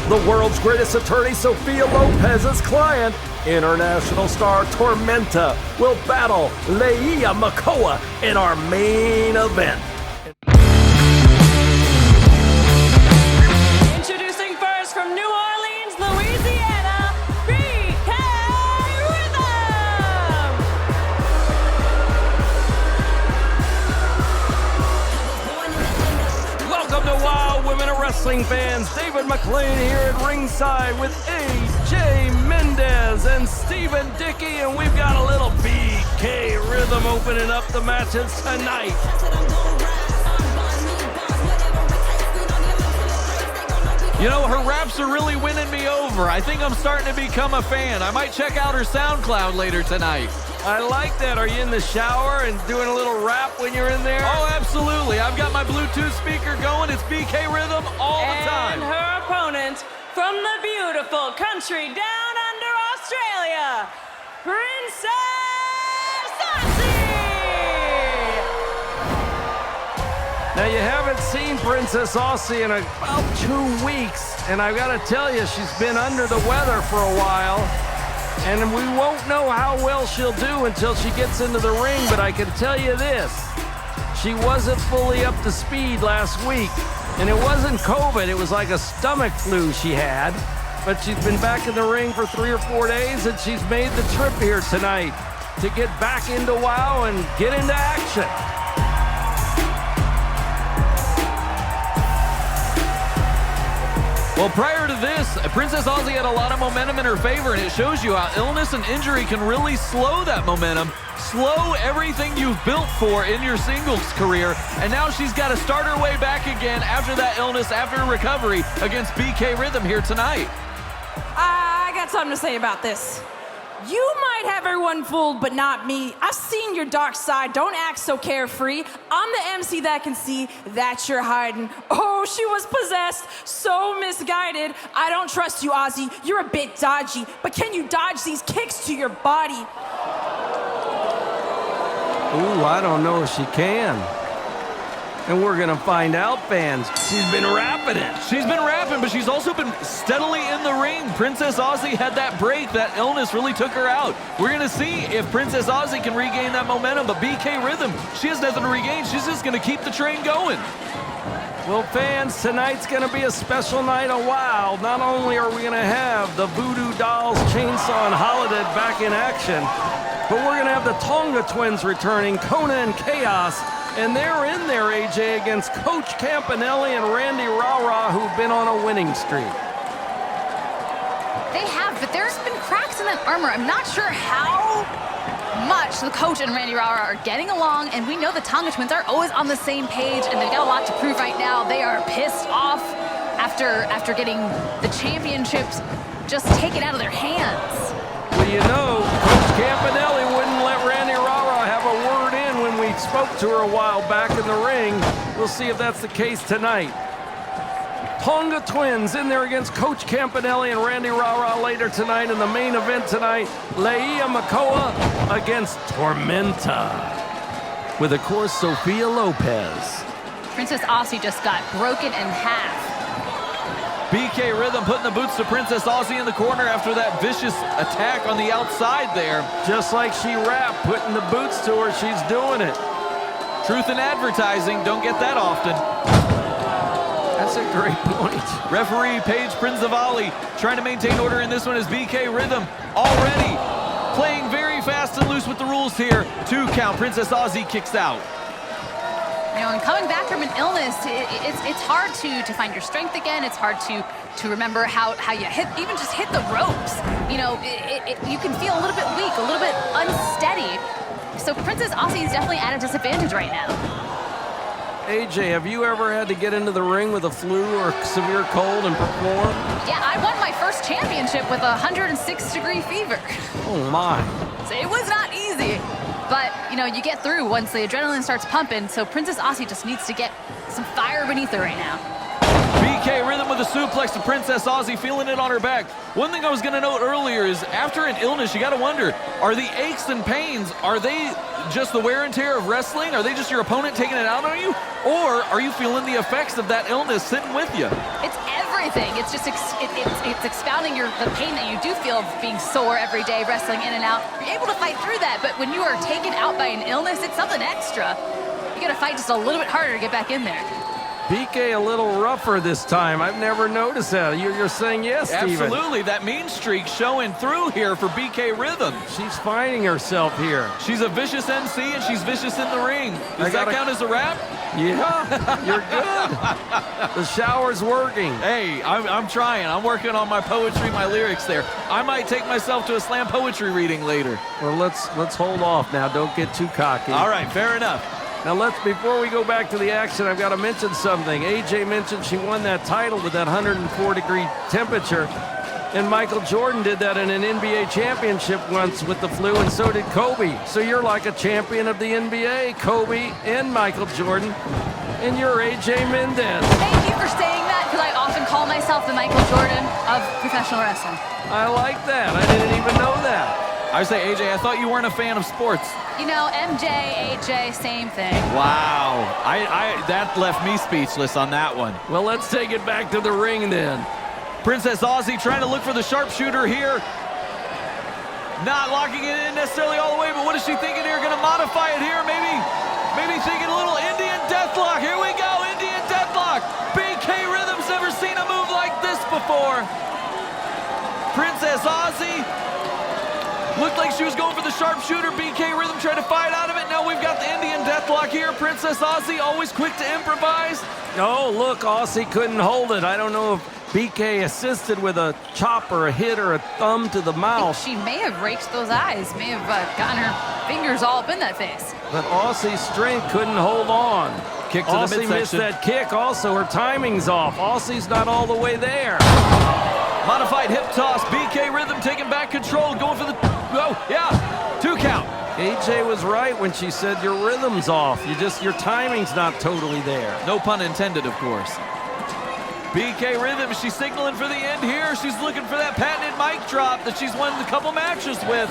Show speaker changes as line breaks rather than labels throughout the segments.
The world's greatest attorney, Sophia Lopez's client, international star Tormenta, will battle Leia Makoa in our main event.
Introducing first from New Orleans, Louisiana, BK Rhythm!
Welcome to Wild Women of Wrestling fans. David McLean here at ringside with AJ Mendez and Stephen Dickey, and we've got a little BK Rhythm opening up the matches tonight.
You know, her raps are really winning me over. I think I'm starting to become a fan. I might check out her SoundCloud later tonight.
I like that. Are you in the shower and doing a little rap when you're in there?
Oh, absolutely. I've got my Bluetooth speaker going. It's BK Rhythm all the time.
And her opponent from the beautiful country down under Australia, Princess Aussie!
Now, you haven't seen Princess Aussie in about 2 weeks, and I've got to tell you, she's been under the weather for a while, and we won't know how well she'll do until she gets into the ring, but I can tell you this, she wasn't fully up to speed last week, and it wasn't COVID, it was like a stomach flu she had, but she's been back in the ring for 3 or 4 days, and she's made the trip here tonight to get back into WOW and get into action.
Well, prior to this, Princess Aussie had a lot of momentum in her favor, and it shows you how illness and injury can really slow that momentum, slow everything you've built for in your singles career, and now she's got to start her way back again after that illness, after recovery against BK Rhythm here tonight.
I got something to say about this. You might have everyone fooled, but not me. I've seen your dark side. Don't act so carefree. I'm the MC that can see that you're hiding. Oh, she was possessed, so misguided. I don't trust you, Aussie. You're a bit dodgy, but can you dodge these kicks to your body?
Ooh, I don't know if she can. And we're gonna find out, fans. She's been rapping it.
She's been rapping, but she's also been steadily in the ring. Princess Aussie had that break. That illness really took her out. We're gonna see if Princess Aussie can regain that momentum, but BK Rhythm, she has nothing to regain. She's just gonna keep the train going.
Well, fans, tonight's gonna be a special night of WOW. Not only are we gonna have the Voodoo Dolls, Chainsaw, and Holidead back in action, but we're gonna have the Tonga Twins returning, Kona and Chaos, and they're in there, AJ, against Coach Campanelli and Randi who've been on a winning streak.
They have, but there's been cracks in that armor. I'm not sure how much the coach and Randi are getting along, and we know the Tonga Twins are always on the same page, and they've got a lot to prove right now. They are pissed off after getting the championships just taken out of their hands.
Well, you know, Coach Campanelli wouldn't let Randi have a word in when we spoke to her a while back in the ring. We'll see if that's the case tonight. Tonga Twins in there against Coach Campanelli and Randi later tonight. In the main event tonight, Leia Makoa against Tormenta. With, of course, Sophia Lopez.
Princess Aussie just got broken in half.
BK Rhythm putting the boots to Princess Aussie in the corner after that vicious attack on the outside there.
Just like she rapped, putting the boots to her, she's doing it.
Truth in advertising, don't get that often.
That's a great point.
Referee Paige Prinzavali trying to maintain order in this one as BK Rhythm already playing very fast and loose with the rules here. 2 count, Princess Aussie kicks out.
You know, and coming back from an illness, it's hard to find your strength again. It's hard to remember how you even just hit the ropes. You know, you can feel a little bit weak, a little bit unsteady. So Princess Aussie is definitely at a disadvantage right now.
AJ, have you ever had to get into the ring with a flu or severe cold and perform?
Yeah, I won my first championship with a 106-degree fever.
Oh my.
So it was not easy. But, you know, you get through once the adrenaline starts pumping, so Princess Aussie just needs to get some fire beneath her right now.
BK Rhythm with a suplex to Princess Aussie, feeling it on her back. One thing I was going to note earlier is after an illness, you got to wonder, are the aches and pains, are they just the wear and tear of wrestling? Are they just your opponent taking it out on you? Or are you feeling the effects of that illness sitting with you?
It's every thing. It's just it's expounding the pain that you do feel being sore every day, wrestling in and out. You're able to fight through that, but when you are taken out by an illness, it's something extra. You gotta fight just a little bit harder to get back in there.
BK a little rougher this time. I've never noticed that. You're saying yes, Steven.
Absolutely. That mean streak showing through here for BK Rhythm.
She's finding herself here.
She's a vicious MC and she's vicious in the ring. Does that count as a wrap?
Yeah, you're good. The shower's working.
Hey, I'm trying. I'm working on my poetry, my lyrics there. I might take myself to a slam poetry reading later.
Well, let's hold off now. Don't get too cocky.
All right, fair enough.
Now before we go back to the action, I've got to mention something. AJ mentioned she won that title with that 104-degree temperature. And Michael Jordan did that in an NBA championship once with the flu, and so did Kobe. So you're like a champion of the NBA, Kobe and Michael Jordan. And you're AJ Mendez.
Thank you for saying that, because I often call myself the Michael Jordan of professional wrestling.
I like that. I didn't even know that.
I say, AJ, I thought you weren't a fan of sports.
You know, MJ, AJ, same thing.
Wow. That left me speechless on that one.
Well, let's take it back to the ring then.
Princess Aussie trying to look for the sharpshooter here. Not locking it in necessarily all the way, but what is she thinking here? Going to modify it here, maybe thinking a little Indian deathlock. Here we go, Indian deathlock. BK Rhythm's never seen a move like this before. Princess Aussie looked like she was going for the sharpshooter. BK Rhythm tried to fight out of it. Now we've got the Indian deathlock here. Princess Aussie always quick to improvise.
Oh, look, Aussie couldn't hold it. I don't know if BK assisted with a chop or a hit or a thumb to the mouth.
She may have raked those eyes, may have gotten her fingers all up in that face.
But Aussie's strength couldn't hold on.
Kick to the
Aussie
midsection.
missed that kick also. Her timing's off. Aussie's not all the way there.
Modified hip toss. BK Rhythm taking back control. Going for the... Oh, yeah. 2 count.
AJ was right when she said your rhythm's off. Your timing's not totally there.
No pun intended, of course. BK Rhythm, she's signaling for the end here. She's looking for that patented mic drop that she's won a couple matches with.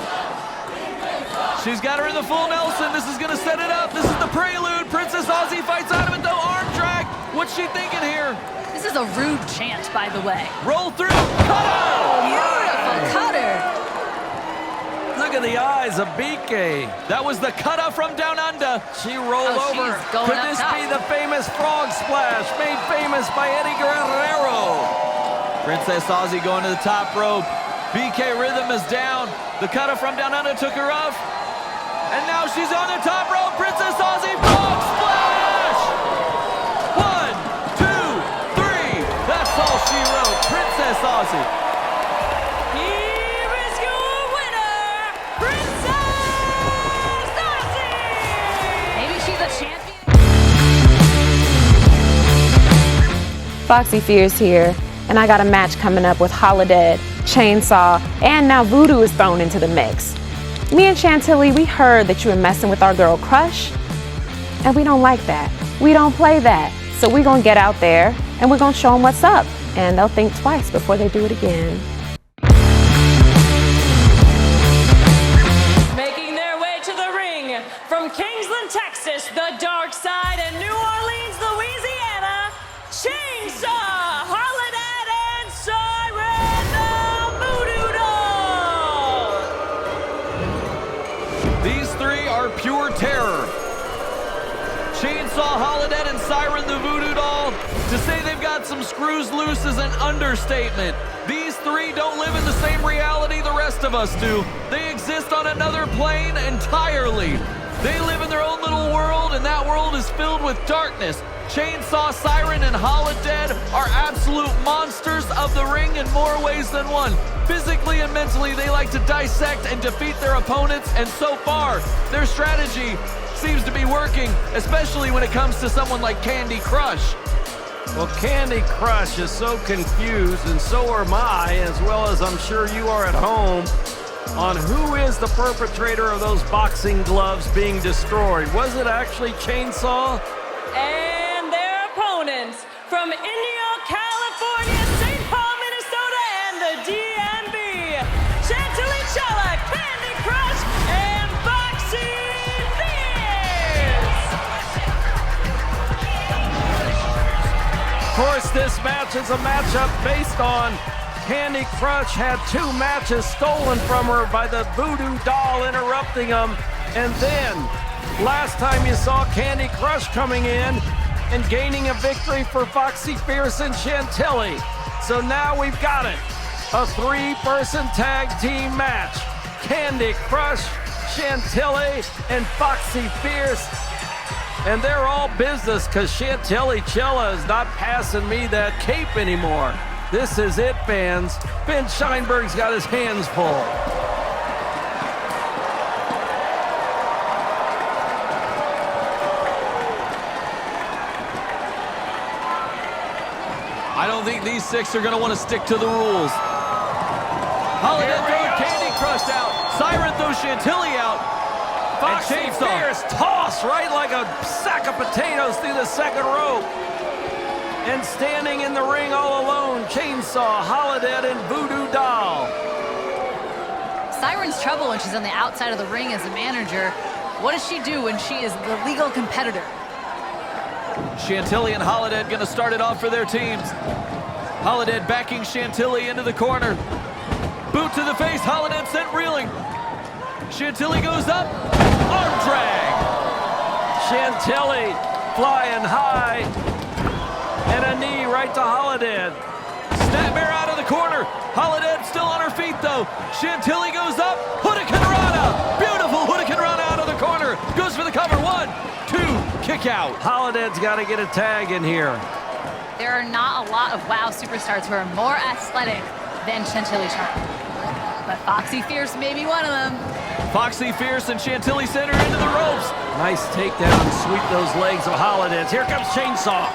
She's got her in the full Nelson. This is going to set it up. This is the prelude. Princess Aussie fights out of it, though. Arm drag. What's she thinking here?
This is a rude chant, by the way.
Roll through. Cutter!
Beautiful cutter.
Look at the eyes of BK.
That was the cutter from down under.
She rolled over.
She's going
Could
up
this
top.
be the famous frog splash made famous by Eddie Guerrero?
Princess Aussie going to the top rope. BK Rhythm is down. The cutter from down under took her off. And now she's on the top rope. Princess Aussie, frog splash! 1, 2, 3. That's all she wrote. Princess Aussie.
Here is your winner, Princess Aussie!
Maybe she's a champion.
Foxxy Fear's here, and I got a match coming up with Holidead, Chainsaw, and now Voodoo is thrown into the mix. Me and Chantilly, we heard that you were messing with our girl Krush, and we don't like that. We don't play that. So we're gonna get out there, and we're gonna show them what's up, and they'll think twice before they do it again.
Making their way to the ring from Kingsland, Texas, the Dark Side, and New Orleans, Louisiana, Chainsaw, Holidead, and Siren, the Voodoo Doll.
These three are pure terror. Chainsaw, Holidead, and Siren the Voodoo Doll. To say they've got some screws loose is an understatement. These three don't live in the same reality the rest of us do. They exist on another plane entirely. They live in their own little world, and that world is filled with darkness. Chainsaw, Siren, and Holidead are absolute monsters of the ring in more ways than one. Physically and mentally, they like to dissect and defeat their opponents, and so far, their strategy seems to be working, especially when it comes to someone like Kandi Krush.
Well, Kandi Krush is so confused, and so am I, as well as I'm sure you are at home, on who is the perpetrator of those boxing gloves being destroyed. Was it actually Chainsaw?
And their opponents from Indio, California, St. Paul, Minnesota, and the DMV, Chantilly, Chella, Kandi Krush, and Foxxy.
course, this match is a matchup based on Kandi Krush had 2 matches stolen from her by the voodoo doll interrupting them. And then, last time you saw Kandi Krush coming in and gaining a victory for Foxxy Fierce and Chantilly. So now we've got it. A 3-person tag team match. Kandi Krush, Chantilly, and Foxxy Fierce. And they're all business because Chantilly Chella is not passing me that cape anymore. This is it, fans. Ben Scheinberg's got his hands full.
I don't think these 6 are going to want to stick to the rules. Holidead throws Kandi Krush out. Siren throws Chantilly out.
Foxxy Fierce tossed right like a sack of potatoes through the second rope. And standing in the ring all alone, Chainsaw, Holidead, and Voodoo Doll.
Siren's trouble when she's on the outside of the ring as a manager. What does she do when she is the legal competitor?
Chantilly and Holidead going to start it off for their teams. Holidead backing Chantilly into the corner. Boot to the face, Holidead sent reeling. Chantilly goes up, arm drag.
Chantilly flying high. And a knee right to Holidead.
Snapmare out of the corner. Holidead still on her feet though. Chantilly goes up, Hurricane Rana. Beautiful Hurricane Rana out of the corner. Goes for the cover, 1, 2, kick out.
Holidead's got to get a tag in here.
There are not a lot of WoW superstars who are more athletic than Chantilly Charm. But Foxxy Fierce may be one of them.
Foxxy Fierce and Chantilly center into the ropes.
Nice takedown, sweep those legs of Holidead's. Here comes Chainsaw.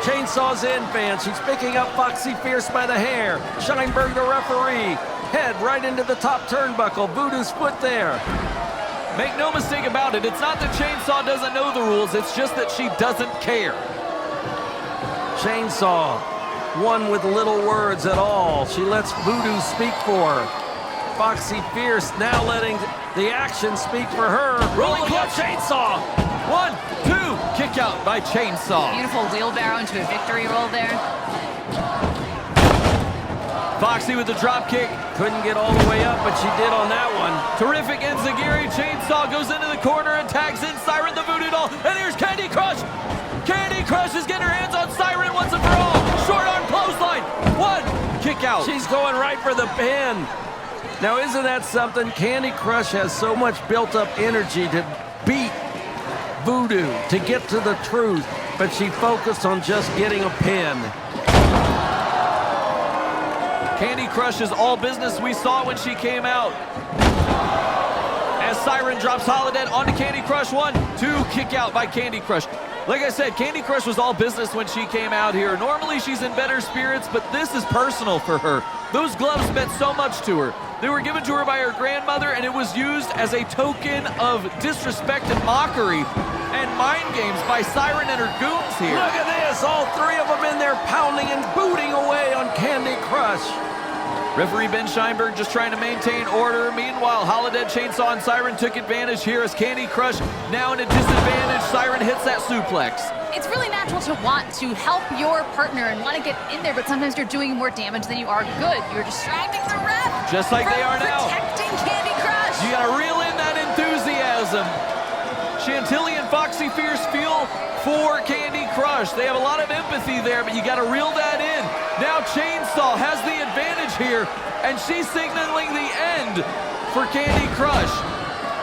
Chainsaw's in, fans. She's picking up Foxxy Fierce by the hair. Scheinberg, the referee. Head right into the top turnbuckle. Voodoo's foot there.
Make no mistake about it. It's not that Chainsaw doesn't know the rules. It's just that she doesn't care.
Chainsaw, one with little words at all. She lets Voodoo speak for her. Foxxy Fierce now letting the action speak for her. Rolling club Chainsaw.
1, 2, kick out by Chainsaw.
Beautiful wheelbarrow into a victory roll there.
Foxxy with the drop kick.
Couldn't get all the way up, but she did on that one.
Terrific enziguri. Chainsaw goes into the corner and tags in Siren the Voodoo Doll. And here's Kandi Krush. Kandi Krush is getting her hands on Siren once and for all. Short arm clothesline. 1, kick out.
She's going right for the pin. Now, isn't that something? Kandi Krush has so much built-up energy to beat Voodoo, to get to the truth, but she focused on just getting a pin.
Kandi Krush is all business. We saw when she came out. As Siren drops Holidead onto Kandi Krush. 1, 2, kick out by Kandi Krush. Like I said, Kandi Krush was all business when she came out here. Normally she's in better spirits, but this is personal for her. Those gloves meant so much to her. They were given to her by her grandmother, and it was used as a token of disrespect and mockery and mind games by Siren and her goons here.
Look at this, all 3 of them in there pounding and booting away on Kandi Krush.
Referee Ben Scheinberg just trying to maintain order. Meanwhile, Holidead Chainsaw and Siren took advantage here as Kandi Krush now in a disadvantage. Siren hits that suplex.
It's really natural to want to help your partner and want to get in there, but sometimes you're doing more damage than you are good. You're distracting the ref.
Just like they are now.
Protecting Kandi Krush.
You gotta reel in that enthusiasm. Chantilly and Foxxy Fierce feel for Kandi Krush. They have a lot of empathy there, but you gotta reel that in. Now Chainsaw has the advantage here, and she's signaling the end for Kandi Krush.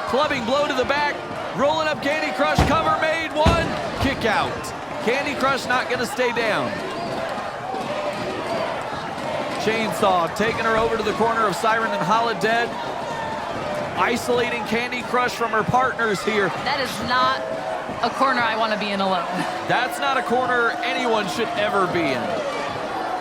Clubbing blow to the back, rolling up Kandi Krush, cover made, 1, kick out. Kandi Krush not gonna stay down. Chainsaw taking her over to the corner of Siren and Holidead, isolating Kandi Krush from her partners here.
That is not a corner I want to be in alone.
That's not a corner anyone should ever be in.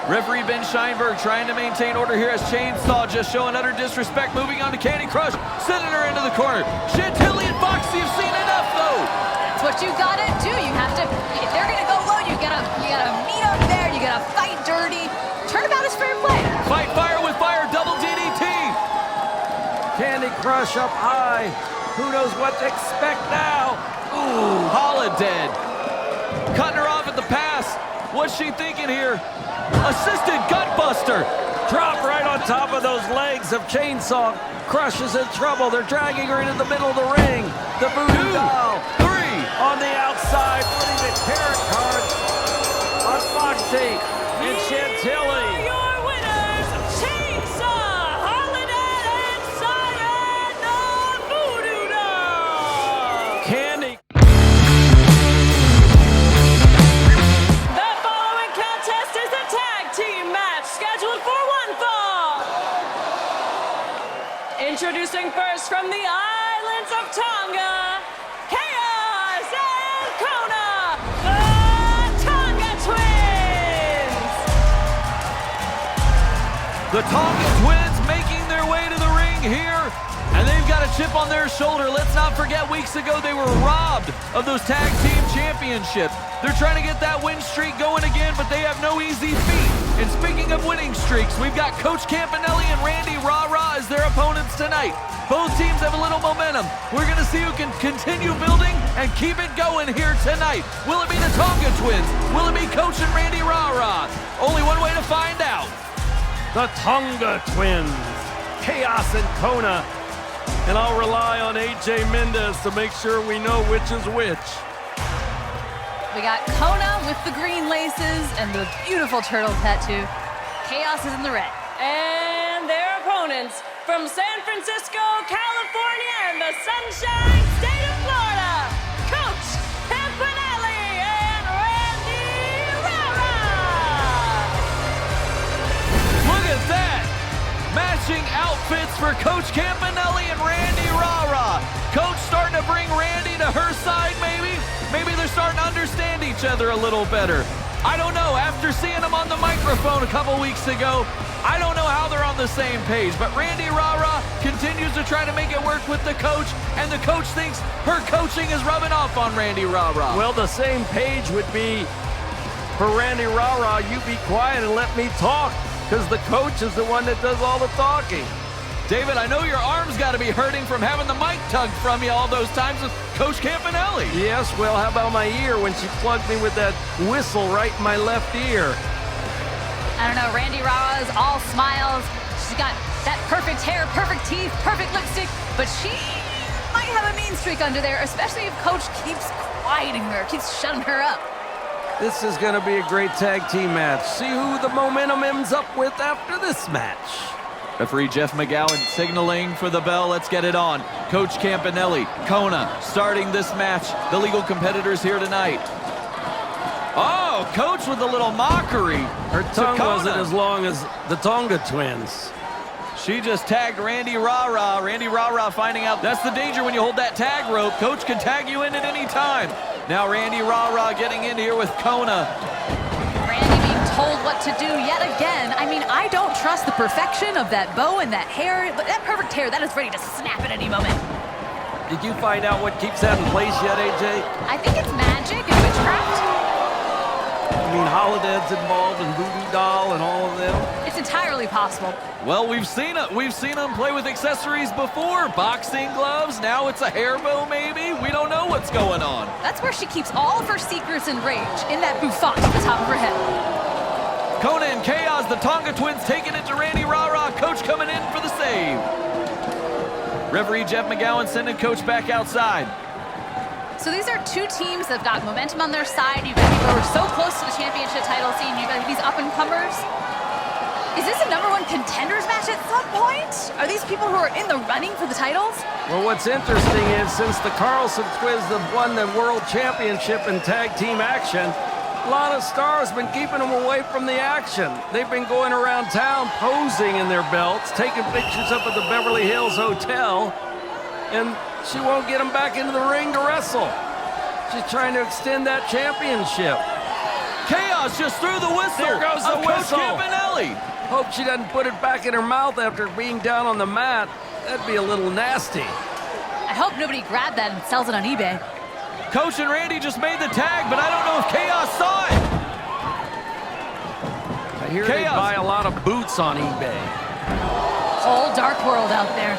Referee Ben Scheinberg trying to maintain order here as Chainsaw just showing utter disrespect, moving on to Kandi Krush, sending her into the corner. Chantilly and Foxxy have seen enough though.
That's what you gotta do. You have to, if they're gonna go low, you gotta meet up there, you gotta fight dirty. Turnabout is fair play.
Fight fire with fire, double DDT.
Kandi Krush up high. Who knows what to expect now?
Ooh, Holidead. Cutting her off at the pass. What's she thinking here? Assisted gutbuster.
Drop right on top of those legs of Chainsaw. Krush is in trouble. They're dragging her into the middle of the ring. The voodoo doll.
3.
On the outside, putting the carrot card on Foxxy and Chantilly.
Your winners, Chainsaw, Holidead, and Siren, the Voodoo Doll.
Kandi.
The following contest is a tag team match scheduled for one fall. Introducing first from the islands of Tonga, Chaos and Kona, the Tonga Twins.
The Tonga Twins making their way to the ring here, and they've got a chip on their shoulder. Let's not forget, weeks ago they were robbed of those tag team championships. They're trying to get that win streak going again, but they have no easy feat. And speaking of winning streaks, we've got Coach Campanelli and Randi Rara as their opponents tonight. Both teams have a little momentum. We're going to see who can continue building and keep it going here tonight. Will it be the Tonga Twins? Will it be Coach and Randi Rara? Only one way to find out.
The Tonga Twins, Chaos and Kona. And I'll rely on AJ Mendez to make sure we know which is which.
We got Kona with the green laces and the beautiful turtle tattoo. Chaos is in the red.
And their opponents from San Francisco, California, and the Sunshine State of Florida, Coach Campanelli and Randi Rara.
Look at that! Matching outfits for Coach Campanelli and Randi Rara. Coach starting to bring Randi to her side, maybe? Maybe they're starting to understand each other a little better. I don't know. After seeing them on the microphone a couple weeks ago, I don't know how they're on the same page. But Randi Rara continues to try to make it work with the coach, and the coach thinks her coaching is rubbing off on Randi Rara.
Well, the same page would be for Randi Rara, you be quiet and let me talk, because the coach is the one that does all the talking.
David, I know your arm's got to be hurting from having the mic tugged from you all those times with Coach Campanelli.
Yes, well, how about my ear when she plugged me with that whistle right in my left ear?
I don't know, Randi Rara is all smiles. She's got that perfect hair, perfect teeth, perfect lipstick, but she might have a mean streak under there, especially if Coach keeps quieting her, keeps shutting her up.
This is going to be a great tag team match. See who the momentum ends up with after this match.
Referee Jeff McGowan signaling for the bell. Let's get it on. Coach Campanelli, Kona starting this match. The legal competitors here tonight. Oh, Coach with a little mockery.
Her tongue wasn't as long as the Tonga Twins.
She just tagged Randi Rara. Randi Rara finding out that's the danger when you hold that tag rope. Coach can tag you in at any time. Now Randi Rara getting in here with Kona.
Randi being told what to do yet again. I mean, I don't trust the perfection of that bow and that hair. That perfect hair, that is ready to snap at any moment.
Did you find out what keeps that in place yet, AJ?
I think it's magic and witchcraft.
I mean, Holidead's involved and Voodoo Doll and all of them.
It's entirely possible.
Well, we've seen it. We've seen them play with accessories before. Boxing gloves. Now it's a hair bow, maybe. We don't know what's going on.
That's where she keeps all of her secrets and rage, in that bouffant at the top of her head.
Kona and Chaos, the Tonga Twins taking it to Randi Rara. Coach coming in for the save. Referee Jeff McGowan sending Coach back outside.
So these are two teams that have got momentum on their side. You've got people who are so close to the championship title scene. You've got these up-and-comers. Is this a #1 contenders match at some point? Are these people who are in the running for the titles?
Well, what's interesting is since the Carlson Twins have won the World Championship in tag team action, a lot of stars been keeping them away from the action. They've been going around town posing in their belts, taking pictures up at the Beverly Hills Hotel, and she won't get them back into the ring to wrestle. She's trying to extend that championship.
Chaos just threw the whistle.
There goes the whistle.
Coach Campanelli.
Hope she doesn't put it back in her mouth after being down on the mat. That'd be a little nasty.
I hope nobody grabbed that and sells it on eBay.
Coach and Randi just made the tag, but I don't know if Chaos saw it.
I hear they buy a lot of boots on eBay.
Whole dark world out there.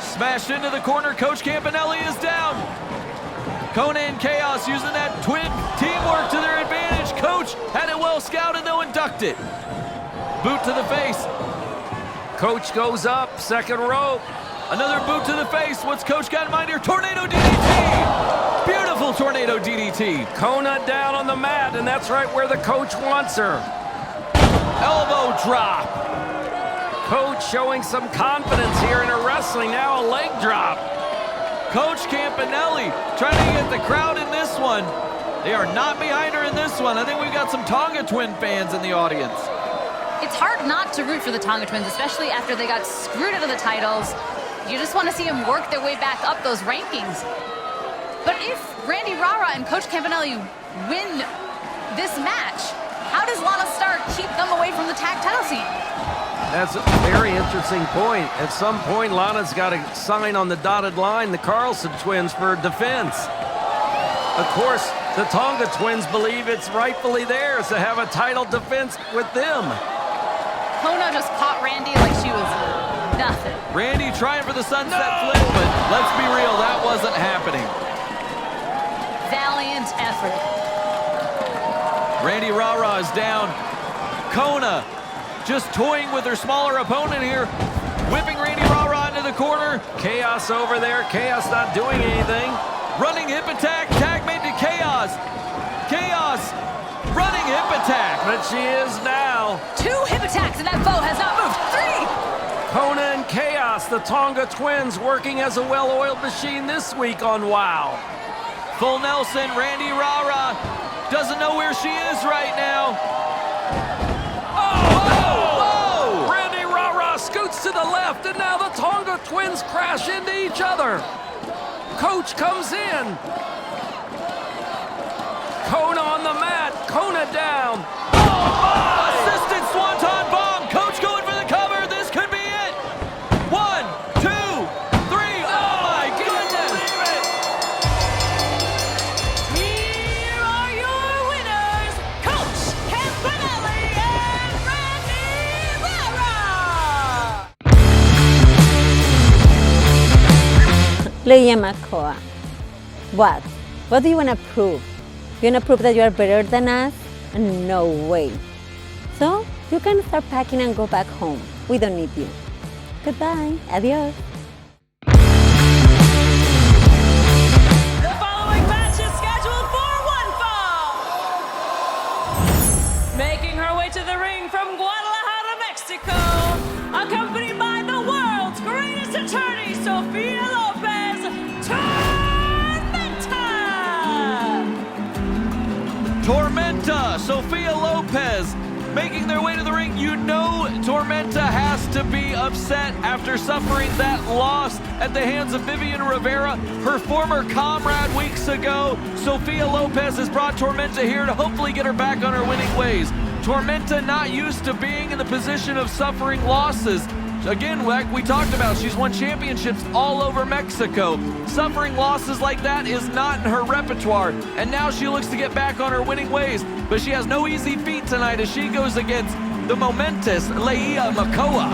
Smashed into the corner. Coach Campanelli is down. Kona and Chaos using that twin teamwork to their advantage. coach had it well scouted, though, and ducked it. Boot to the face.
Coach goes up, second rope.
Another boot to the face. What's Coach got in mind here? Tornado DDT. Beautiful tornado DDT.
Kona down on the mat, and that's right where the coach wants her.
Elbow drop.
Coach showing some confidence here in her wrestling. Now a leg drop.
Coach Campanelli trying to get the crowd in this one. They are not behind her in this one. I think we've got some Tonga Twin fans in the audience.
It's hard not to root for the Tonga Twins, especially after they got screwed out of the titles. You just want to see them work their way back up those rankings. But if Randi Rara and Coach Campanelli win this match, how does Lana Starr keep them away from the tag title scene?
That's a very interesting point. At some point, Lana's got to sign on the dotted line the Carlson twins for defense. Of course, the Tonga Twins believe it's rightfully theirs to have a title defense with them.
Kona just caught Randi like she was nothing.
Randi trying for the sunset flip, but let's be real, that wasn't happening.
Valiant effort.
Randi Rara is down. Kona just toying with her smaller opponent here, whipping Randi Rara into the corner.
Chaos over there. Chaos not doing anything.
Running hip attack, tag made to Chaos. Chaos, running hip attack.
But she is now.
2 hip attacks and that foe has not moved. 3!
Kona and Chaos, the Tonga Twins, working as a well-oiled machine this week on WOW.
Full Nelson, Randi Rara doesn't know where she is right now.
Oh! Randi Rara scoots to the left, and now the Tonga Twins crash into each other. Coach comes in. Kona on the mat. Kona down. Oh my!
Assisted Swanton bomb. Coach going for the cover. This could be it. 1, 2, 3. Oh my goodness!
Here are your winners, Coach Campanelli and Randi Rara.
Leia Makoa. What? What do you want to prove? You want to prove that you are better than us? No way. So, you can start packing and go back home. We don't need you. Goodbye. Adios.
The following match is scheduled for one fall. Making her way to the ring from Guadalajara, Mexico, accompanied by the world's greatest attorney, Sophia Lopez,
Tormenta, Sophia Lopez making their way to the ring. You know Tormenta has to be upset after suffering that loss at the hands of Vivian Rivera, her former comrade weeks ago. Sophia Lopez has brought Tormenta here to hopefully get her back on her winning ways. Tormenta not used to being in the position of suffering losses. Again, like we talked about, she's won championships all over Mexico. Suffering losses like that is not in her repertoire, and now she looks to get back on her winning ways. But she has no easy feat tonight as she goes against the momentous Leia Makoa.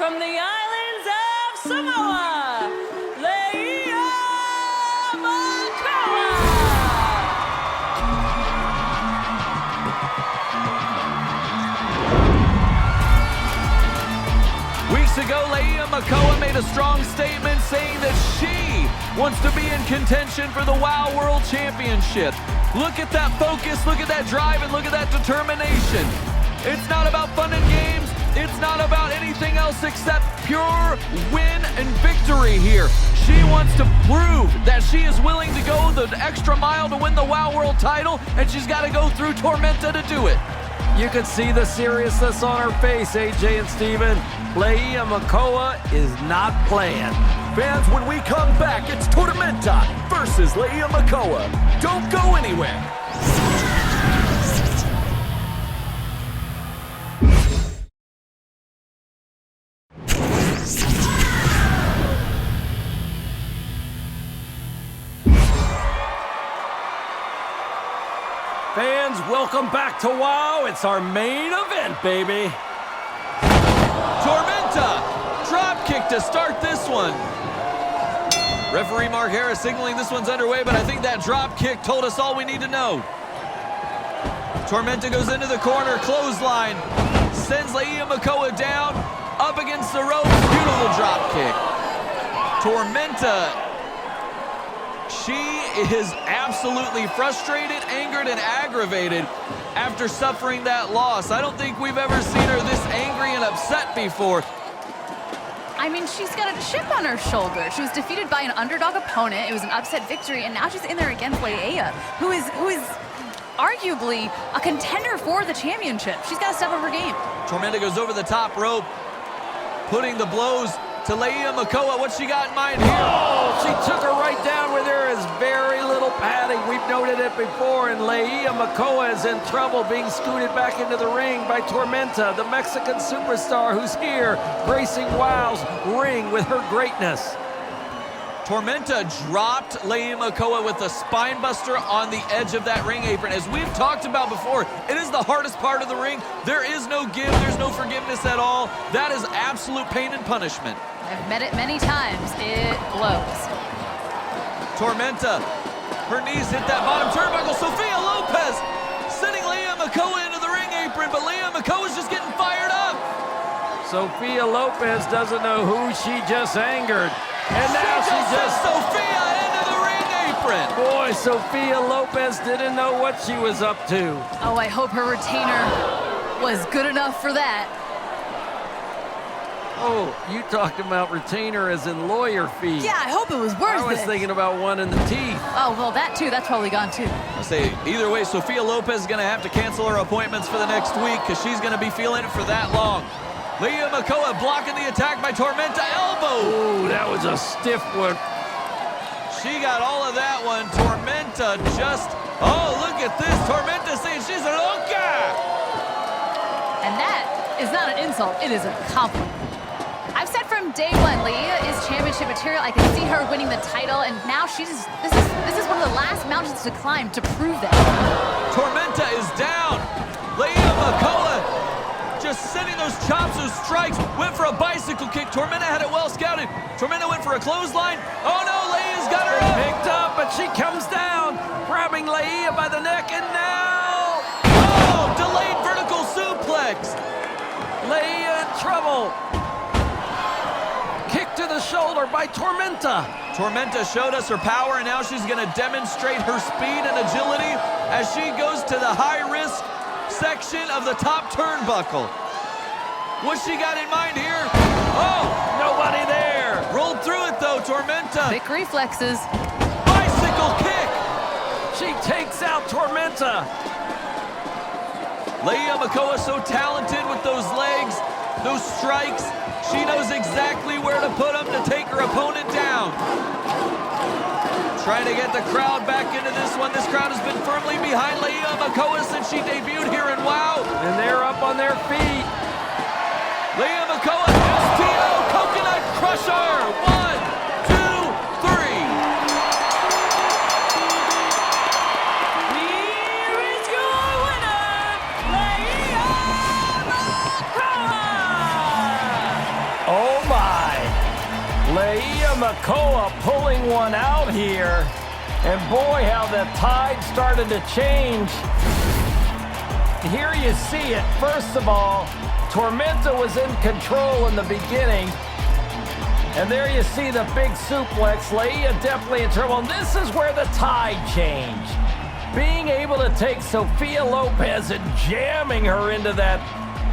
from the islands of Samoa, Leia Makoa.
Weeks ago, Leia Makoa made a strong statement saying that she wants to be in contention for the WOW World Championship. Look at that focus, look at that drive, and look at that determination. It's not about fun and games. It's not about anything else except pure win and victory here. She wants to prove that she is willing to go the extra mile to win the WOW World title, and she's got to go through Tormenta to do it.
You can see the seriousness on her face, AJ and Steven. Leia Makoa is not playing.
Fans, when we come back, it's Tormenta versus Leia Makoa. Don't go anywhere.
Fans, welcome back to WoW. It's our main event, baby.
Tormenta, drop kick to start this one. Referee Mark Harris signaling this one's underway, but I think that drop kick told us all we need to know. Tormenta goes into the corner, clothesline, sends Leia Makoa down, up against the ropes, beautiful drop kick. Tormenta, she is absolutely frustrated, angered, and aggravated after suffering that loss. I don't think we've ever seen her this angry and upset before.
I mean, she's got a chip on her shoulder. She was defeated by an underdog opponent. It was an upset victory, and now she's in there against Leia, who is arguably a contender for the championship. She's got to step up her game.
Tormenta goes over the top rope, putting the blows to Leia Makoa. What's she got in mind here?
Oh, she took her right down where there is very little padding. We've noted it before, and Leia Makoa is in trouble being scooted back into the ring by Tormenta, the Mexican superstar who's here gracing WoW's ring with her greatness.
Tormenta dropped Leia Makoa with a spine buster on the edge of that ring apron. As we've talked about before, it is the hardest part of the ring. There is no give, there's no forgiveness at all. That is absolute pain and punishment.
I've met it many times. It blows.
Tormenta, her knees hit that bottom turnbuckle. Sophia Lopez sending Leia Makoa into the ring apron, but Leia Makoa's just getting fired up.
Sophia Lopez doesn't know who she just angered. And now she just
Sophia into the ring apron.
Boy, Sophia Lopez didn't know what she was up to.
Oh, I hope her retainer was good enough for that.
Oh, you talked about retainer as in lawyer fees.
Yeah, I hope it was worth it.
I was thinking about one in the teeth.
Oh, well, that too. That's probably gone too.
I'll say, either way, Sophia Lopez is going to have to cancel her appointments for the next week because she's going to be feeling it for that long. Leia Makoa blocking the attack by Tormenta, elbow.
Ooh, that was a stiff one.
She got all of that one. Tormenta just, oh, look at this. Tormenta saying she's a loca.
And that is not an insult. It is a compliment. I've said from day one, Leia is championship material. I can see her winning the title, and now this is one of the last mountains to climb to prove that.
Tormenta is down. Leia Makoa just sending those chops, those strikes, went for a bicycle kick. Tormenta had it well scouted. Tormenta went for a clothesline. Oh no, Leia's got her up.
Picked up, but she comes down, grabbing Leia by the neck, and now...
Oh, delayed vertical suplex.
Leia in trouble. Kick to the shoulder by Tormenta.
Tormenta showed us her power, and now she's gonna demonstrate her speed and agility as she goes to the high-risk section of the top turnbuckle. What's she got in mind here? Oh,
Nobody there.
rolled through it though, Tormenta.
Quick reflexes.
Bicycle kick.
She takes out Tormenta.
Leia Makoa so talented with those legs, those strikes. She knows exactly where to put them to take her opponent down. Trying to get the crowd back into this one. This crowd has been firmly behind Leia Makoa since she debuted here in WoW.
And they're up on their feet.
Leia Makoa, STO, Coconut Crusher. 1, 2, 3.
Here is your winner, Leia Makoa!
Oh my. Leia Makoa pulling one out here. And boy, how the tide started to change. Here you see it. First of all, Tormenta was in control in the beginning. And there you see the big suplex. Leia definitely in trouble. And this is where the tide changed. Being able to take Sophia Lopez and jamming her into that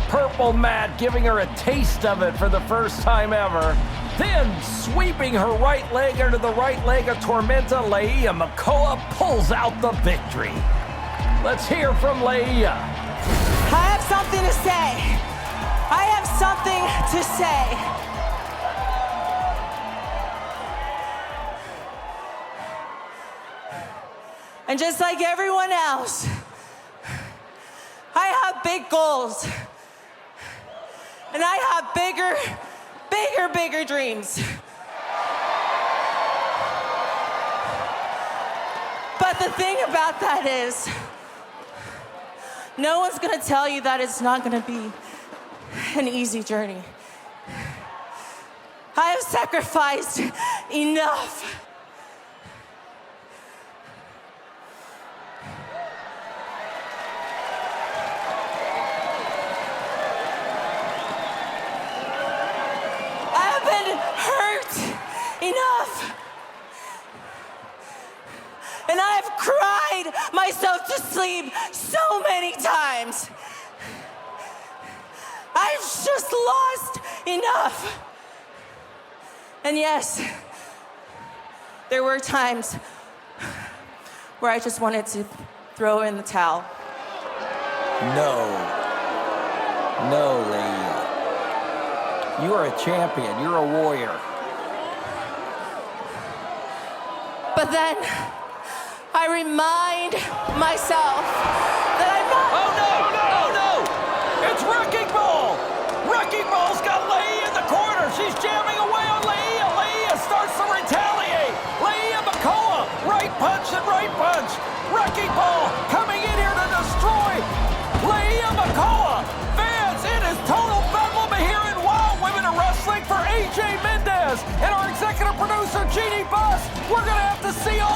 purple mat, giving her a taste of it for the first time ever. Then sweeping her right leg into the right leg of Tormenta, Leia Makoa pulls out the victory. Let's hear from Leia.
I have something to say. I have something to say. And just like everyone else, I have big goals. And I have bigger dreams. But the thing about that is, No one's gonna tell you that it's not gonna be an easy journey. I have sacrificed enough. I have been hurt enough. And I have cried myself to sleep so many times. I've just lost enough. And yes, there were times where I just wanted to throw in the towel.
No, Leia. You are a champion. You're a warrior.
But then I remind myself that I'm not.
Oh no! It's Wrecking Ball! Wrecking Ball's got Leia in the corner. She's jamming away on Leia. Leia starts to retaliate. Leia Makoa, right punch and right punch. Wrecking Ball coming in here to destroy Leia Makoa. Fans, it is total bedlam here in Wild Women of Wrestling for AJ Mendez and our executive producer, Jeannie Buss. We're going to have to see all